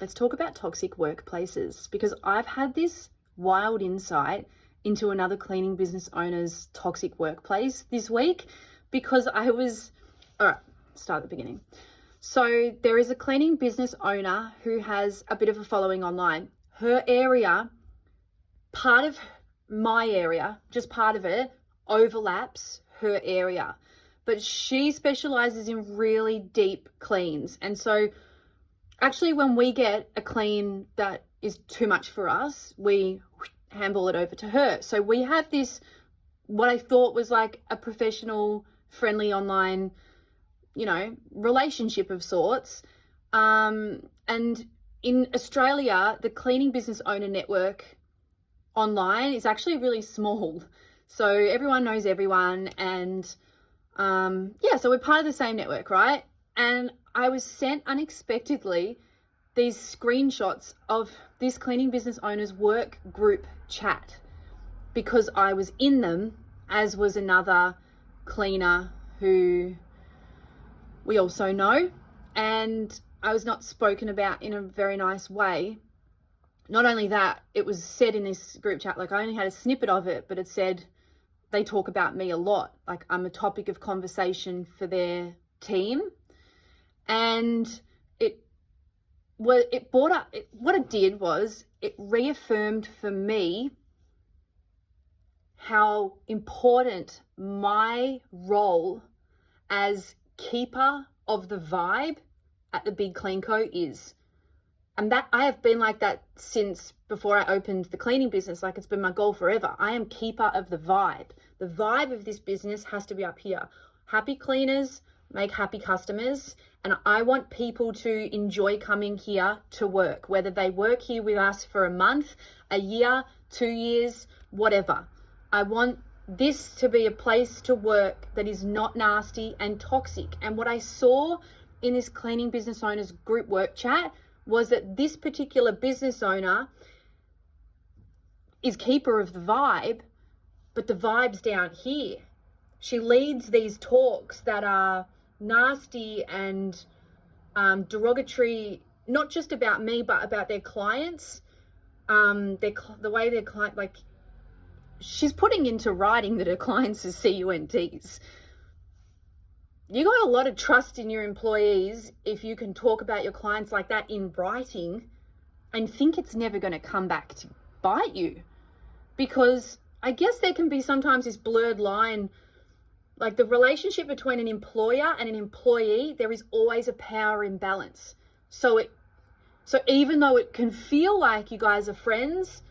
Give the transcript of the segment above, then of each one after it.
let's talk about toxic workplaces, because I've had this wild insight into another cleaning business owner's toxic workplace this week, because all right, start at the beginning. So there is a cleaning business owner who has a bit of a following online. Her area, part of my area, just part of it, overlaps her area, but she specializes in really deep cleans. And so actually when we get a clean that is too much for us, we handball it over to her. So we have this, what I thought was like a professional, friendly online, relationship of sorts. And in Australia, the cleaning business owner network online is actually really small. So everyone knows everyone. And so we're part of the same network, right? And I was sent unexpectedly these screenshots of this cleaning business owner's work group chat, because I was in them, as was another cleaner who we also know. And I was not spoken about in a very nice way. Not only that, it was said in this group chat, like I only had a snippet of it, but it said they talk about me a lot. Like I'm a topic of conversation for their team. And what it did was it reaffirmed for me how important my role as keeper of the vibe at the Big Clean Co is. And that I have been like that since before I opened the cleaning business. Like it's been my goal forever. I am keeper of the vibe. The vibe of this business has to be up here. Happy cleaners make happy customers. And I want people to enjoy coming here to work, whether they work here with us for a month, a year, 2 years, whatever. I want this to be a place to work that is not nasty and toxic. And what I saw in this cleaning business owners group work chat was that this particular business owner is keeper of the vibe, but the vibe's down here. She leads these talks that are nasty and derogatory, not just about me, but about their clients. The way their client, like she's putting into writing that her clients are CUNTs. You got a lot of trust in your employees if you can talk about your clients like that in writing and think it's never going to come back to bite you. Because I guess there can be sometimes this blurred line, like the relationship between an employer and an employee, there is always a power imbalance. So even though it can feel like you guys are friends,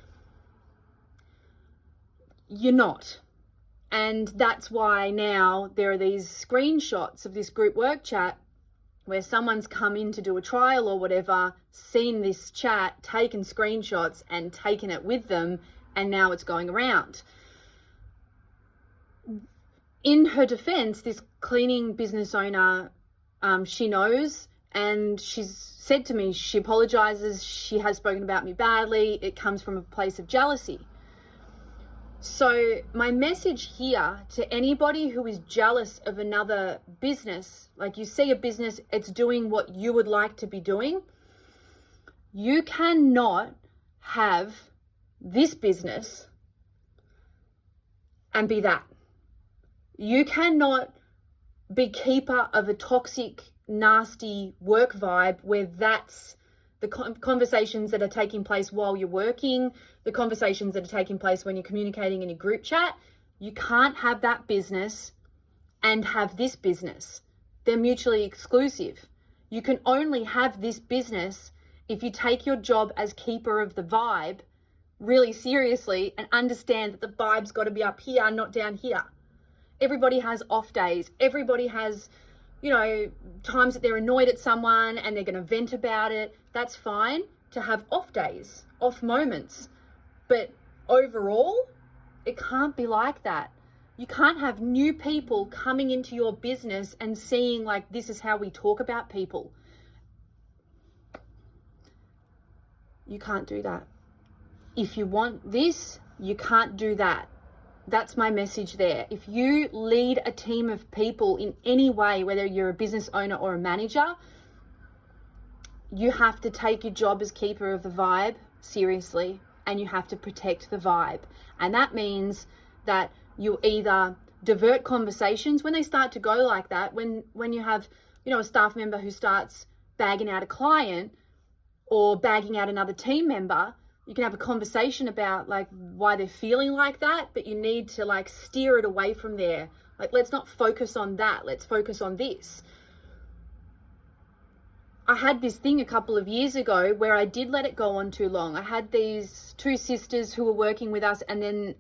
you're not. And that's why now there are these screenshots of this group work chat where someone's come in to do a trial or whatever, seen this chat, taken screenshots and taken it with them, and now it's going around. In her defense, this cleaning business owner, she knows, and she's said to me, she apologizes, she has spoken about me badly, it comes from a place of jealousy. So my message here to anybody who is jealous of another business, like you see a business, it's doing what you would like to be doing, you cannot have this business and be that. You cannot be keeper of a toxic, nasty work vibe where that's the conversations that are taking place while you're working, the conversations that are taking place when you're communicating in a group chat. You can't have that business and have this business. They're mutually exclusive. You can only have this business if you take your job as keeper of the vibe really seriously and understand that the vibe's got to be up here, not down here. Everybody has off days. Everybody has, times that they're annoyed at someone and they're going to vent about it. That's fine to have off days, off moments. But overall, it can't be like that. You can't have new people coming into your business and seeing like, this is how we talk about people. You can't do that. If you want this, you can't do that. That's my message there. If you lead a team of people in any way, whether you're a business owner or a manager, you have to take your job as keeper of the vibe seriously, and you have to protect the vibe. And that means that you either divert conversations when they start to go like that, when you have, you know, a staff member who starts bagging out a client or bagging out another team member, you can have a conversation about like why they're feeling like that, but you need to like steer it away from there. Like, let's not focus on that. Let's focus on this. I had this thing a couple of years ago where I did let it go on too long. I had these two sisters who were working with us, and then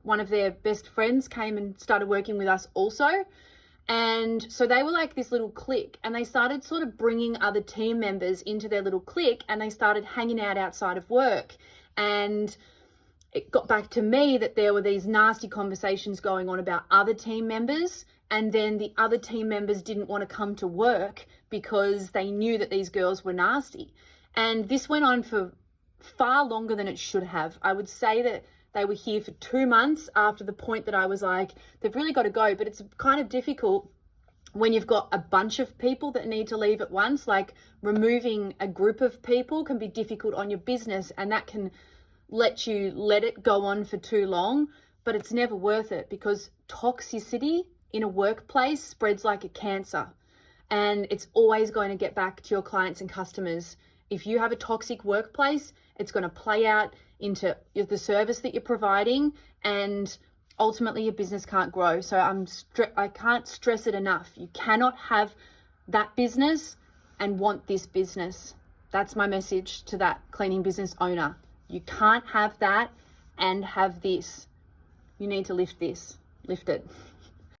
one of their best friends came and started working with us also. And so they were like this little clique, and they started sort of bringing other team members into their little clique, and they started hanging out outside of work. And it got back to me that there were these nasty conversations going on about other team members, and then the other team members didn't want to come to work because they knew that these girls were nasty. And this went on for far longer than it should have. I would say that they were here for 2 months after the point that I was like, they've really got to go. But it's kind of difficult when you've got a bunch of people that need to leave at once. Like, removing a group of people can be difficult on your business, and that can let you let it go on for too long. But it's never worth it, because toxicity in a workplace spreads like a cancer, and it's always going to get back to your clients and customers. If you have a toxic workplace, it's going to play out into the service that you're providing, and ultimately your business can't grow. So I can't stress it enough. You cannot have that business and want this business. That's my message to that cleaning business owner. You can't have that and have this. You need to lift this. Lift it.